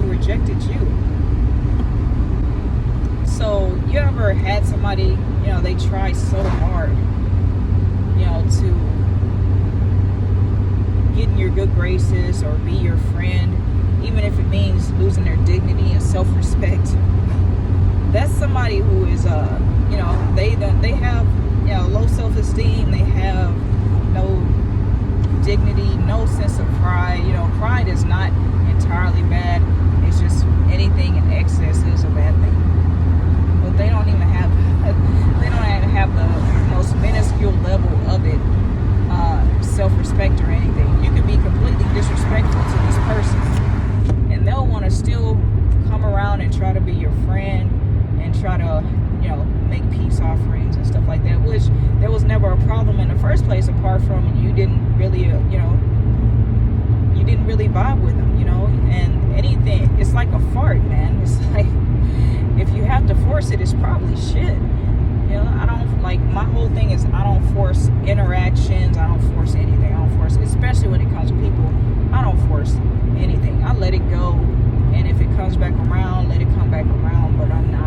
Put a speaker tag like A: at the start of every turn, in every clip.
A: who rejected you. So you ever had somebody, they try so hard, to get in your good graces or be your friend, even if it means losing their dignity and self-respect. That's somebody who is, they have, low self-esteem. They have no dignity, no sense of pride. Pride is not entirely bad. It's just anything in excess is a bad thing. But they don't even have the most minuscule level of it, self-respect or anything. You can be completely disrespectful to this person, and they'll want to still come around and try to be your friend and try to, make peace offerings and stuff like that, which there was never a problem in the first place, apart from you didn't really, vibe with them, and anything, it's like a fart, man. It's like, if you have to force it, it's probably shit. I don't, my whole thing is I don't force interactions. I don't force anything. I don't force, especially when it comes to people, I don't force anything. I let it go, and if it comes back around, let it come back around, but I'm not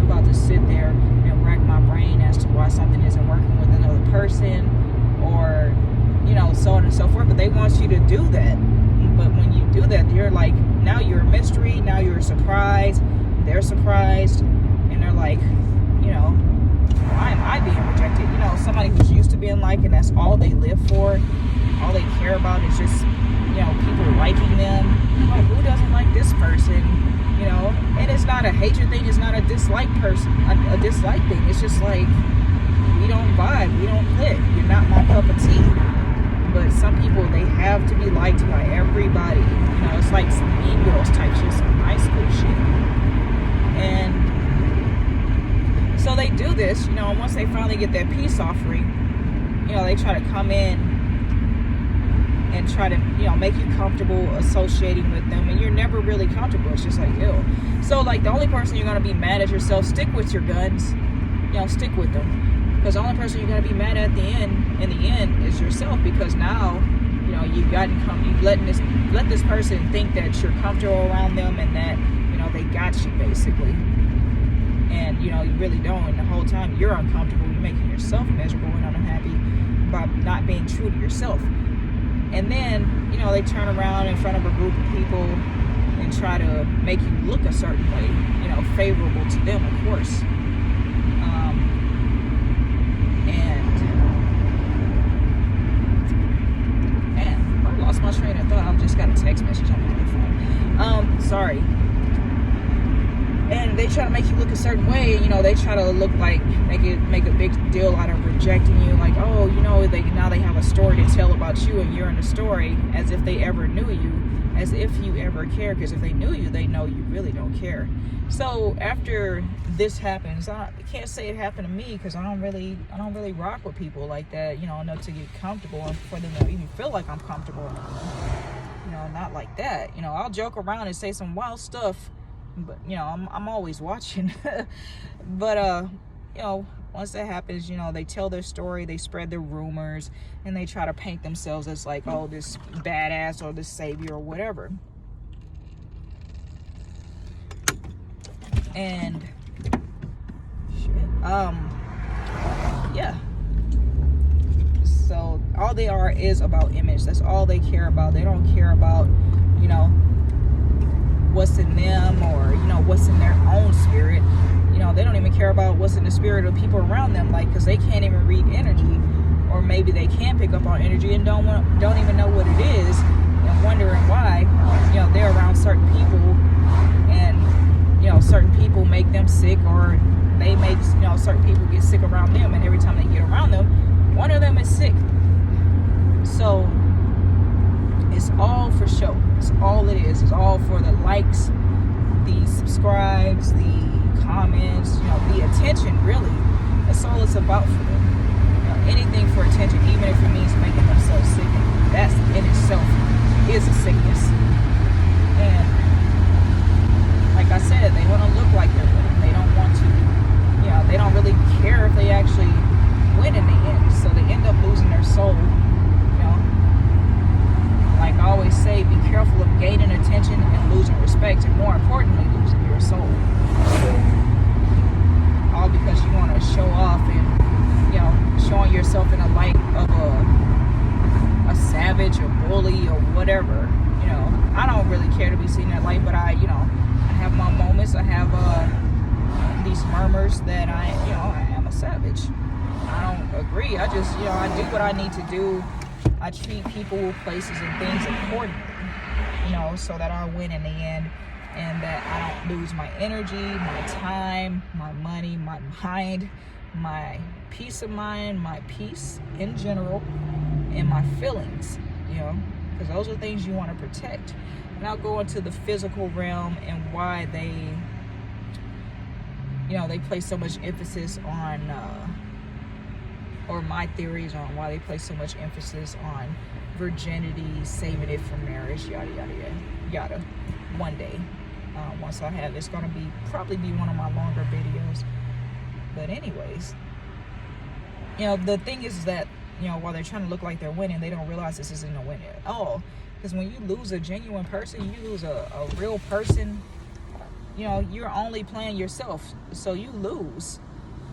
A: about to sit there and rack my brain as to why something isn't working with another person, or, so on and so forth. But they want you to do that. But when you do that, you're like, now you're a mystery, now you're surprised, they're surprised, and they're like, why am I being rejected? Somebody who's used to being liked, and that's all they live for, all they care about is just, people liking them. Oh, who doesn't like this person? And it's not a hatred thing, it's not a dislike a dislike thing. It's just like, we don't vibe, we don't click, you're not my cup of tea. But some people, they have to be liked by everybody. It's like some Mean Girls type shit, some high school shit. And so they do this, and once they finally get that peace offering, they try to come in and try to, make you comfortable associating with them, and you're never really comfortable. It's just like, ew. So, the only person you're going to be mad at yourself. Stick with your guns, stick with them. Because the only person you're going to be mad at in the end is yourself, because now, you've let this person think that you're comfortable around them, and that, they got you, basically. And, you really don't. And the whole time you're uncomfortable. You're making yourself miserable and unhappy by not being true to yourself. And then, they turn around in front of a group of people and try to make you look a certain way, favorable to them, of course. I lost my train of thought. I just got a text message on my phone. Sorry. And they try to make you look a certain way. They try to look like, make a big deal out of rejecting you. Like, oh, now they have a story to tell about you, and you're in the story, as if they ever knew you, as if you ever care. Because if they knew you, they know you really don't care. So after this happens, I can't say it happened to me, because I don't really rock with people like that, enough to get comfortable, and for them to even feel like I'm comfortable. Not like that. I'll joke around and say some wild stuff, but I'm always watching. But once that happens, they tell their story, they spread their rumors, and they try to paint themselves as like, oh, this badass or this savior or whatever. And yeah. So all they are is about image. That's all they care about. They don't care about, what's in them, or what's in their own spirit. They don't even care about what's in the spirit of people around them, because they can't even read energy, or maybe they can pick up on energy and don't even know what it is, and wondering why they're around certain people, and certain people make them sick, or they make certain people get sick around them, and every time they get around them, one of them is sick. So it's all for show. It's all it is. It's all for the likes, the subscribes, the comments, the attention, really. That's all it's about for them. Anything for attention, even if it means making themselves sick. That in itself is a sickness. And like I said, they want to look like they're winning. They don't want to, they don't really care if they actually win in the end. So they end up losing their soul. Like I always say, be careful of gaining attention and losing respect. others that I am a savage. I don't agree. I just, I do what I need to do. I treat people, places, and things accordingly, so that I win in the end, and that I don't lose my energy, my time, my money, my mind, my peace of mind, my peace in general, and my feelings, because those are things you want to protect. And I'll go into the physical realm and why they place so much emphasis on, or my theories on why they place so much emphasis on virginity, saving it for marriage, yada, yada, yada, yada. One day, once I have, it's going to probably be one of my longer videos. But anyways, the thing is that, while they're trying to look like they're winning, they don't realize this isn't a win at all. Because when you lose a genuine person, you lose a real person, you're only playing yourself. So you lose.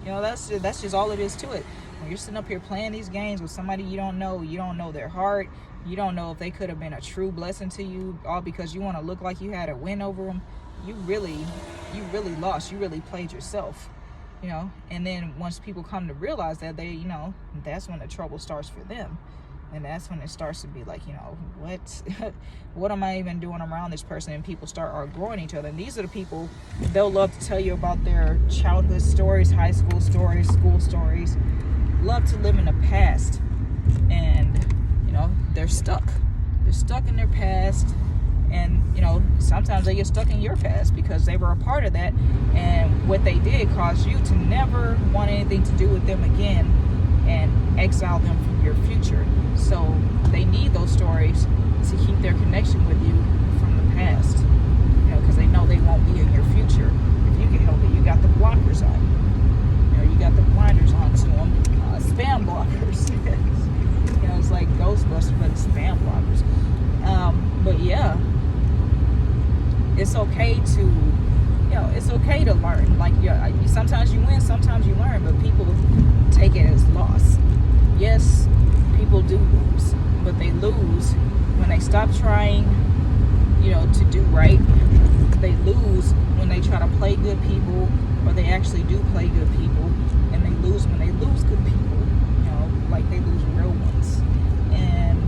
A: That's just all it is to it. When you're sitting up here playing these games with somebody you don't know their heart, you don't know if they could have been a true blessing to you, all because you want to look like you had a win over them, you really lost. You really played yourself. And then once people come to realize that, they, that's when the trouble starts for them. And that's when it starts to be like, what am I even doing around this person? And people start outgrowing each other. And these are the people, they'll love to tell you about their childhood stories, high school stories, school stories, love to live in the past. And, they're stuck. They're stuck in their past. And, sometimes they get stuck in your past because they were a part of that. And what they did caused you to never want anything to do with them again and exile them from your future. So they need those stories to keep their connection with you from the past. Because they know they won't be in your future. If you can help it, you got the blockers on. You got the blinders on to them. Spam blockers. It's like Ghostbusters, but it's spam blockers. But yeah, it's okay to learn. Like, sometimes you win, sometimes you learn, but people take it as loss. Yes, people do lose, but they lose when they stop trying, to do right. They lose when they try to play good people, or they actually do play good people, and they lose when they lose good people, like they lose real ones. And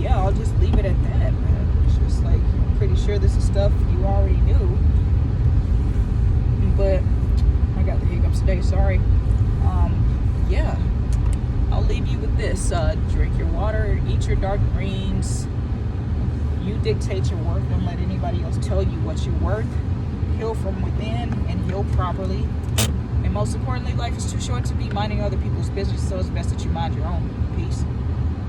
A: yeah, I'll just leave it at that, man. It's just like, I'm pretty sure this is stuff you already knew, but I got the hiccups today, sorry. Yeah, I'll leave you with this. Drink your water, eat your dark greens. You dictate your worth. Don't let anybody else tell you what you're worth. Heal from within and heal properly. And most importantly, life is too short to be minding other people's business, so it's best that you mind your own. Peace.